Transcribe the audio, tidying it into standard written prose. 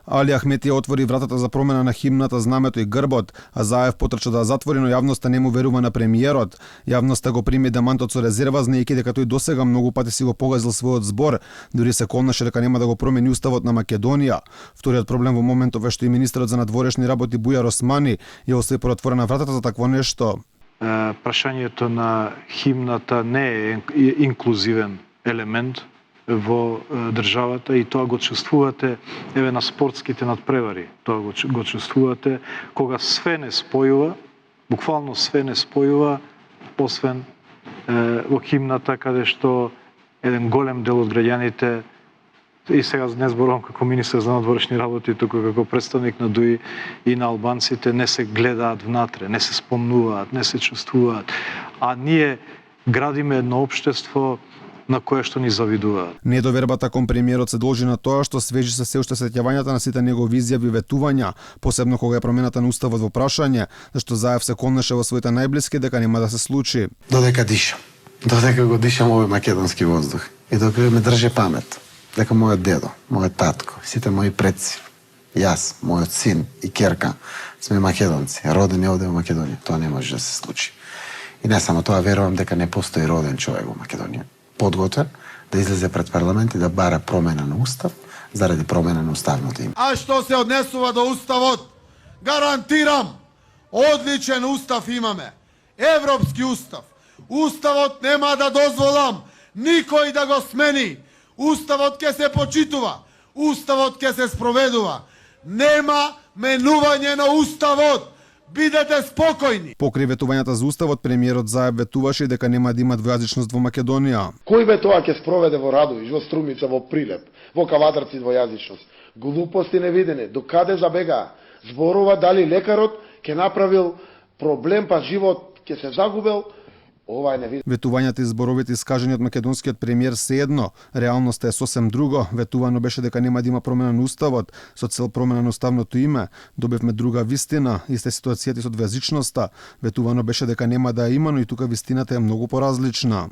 Али Ахметија отвори вратата за промена на химната, знамето и грбот, а Заев потрча да затвори, но јавноста не му верува на премиерот. Јавноста го прими демантот со резерва, знаејќи дека тој досега многу пати си го погазил својот збор, дури се колнаше дека нема да го промени уставот на Македонија. Вториот проблем во моментов е што и министерот за надворешни работи Бујар Османи ја остави отворена вратата за такво нешто. Прашањето на химната не е инклузивен елемент во државата и тоа го чувствувате еве на спортските надпревари. Тоа го чувствувате кога све не спојува, буквално све не спојува, освен во химната, каде што еден голем дел од граѓаните, и сега не зборувам како министер за надворешни работи, туку како представник на ДУИ и на албанците, не се гледаат внатре, не се спомнуваат, не се чувствуваат. А ние градиме едно општество на кое што ни завидуваат. Недовербата кон премиерот се должи на тоа што свежи се уште сеќавањата на сите негови изјави и ветувања, посебно кога е промената на уставот во прашање, зашто Заев се колнеше во своите најблиски дека нема да се случи. Додека дишам, додека го дишам овој македонски воздух и додека ме држе памет дека мојот дедо, мојот татко, сите мои предци, јас, мојот син и ќерка сме македонци, родени овде во Македонија, тоа не може да се случи. И не само тоа, верувам дека не постои роден човек во Македонија подготвен да излезе пред парламент и да бара промена на устав заради промена на уставното име. А што се однесува до уставот, гарантирам, одличен устав имаме. Европски устав. Уставот нема да дозволам никој да го смени. Уставот ќе се почитува. Уставот ќе се спроведува. Нема менување на уставот. Бидете спокојни. Покрај ветувањата за уставот, премиерот Заев ветуваше дека нема да има двојазичност во Македонија. Кој бе тоа ќе спроведе во Радовиш, во Струмица, во Прилеп, во Кавадарци двојазичност? Глупости невидени. До каде забега? Зборува дали лекарот ќе направил проблем, па живот ќе се загубел. Ова е невидено. Ветувањата и зборовите искажани од македонскиот премиер се едно, реалноста е сосем друго. Ветувано беше дека нема да има промена на уставот со цел промена на уставното име. Добивме друга вистина, иста ситуацијата со двојазичноста. Ветувано беше дека нема да има, но и тука вистината е многу поразлична.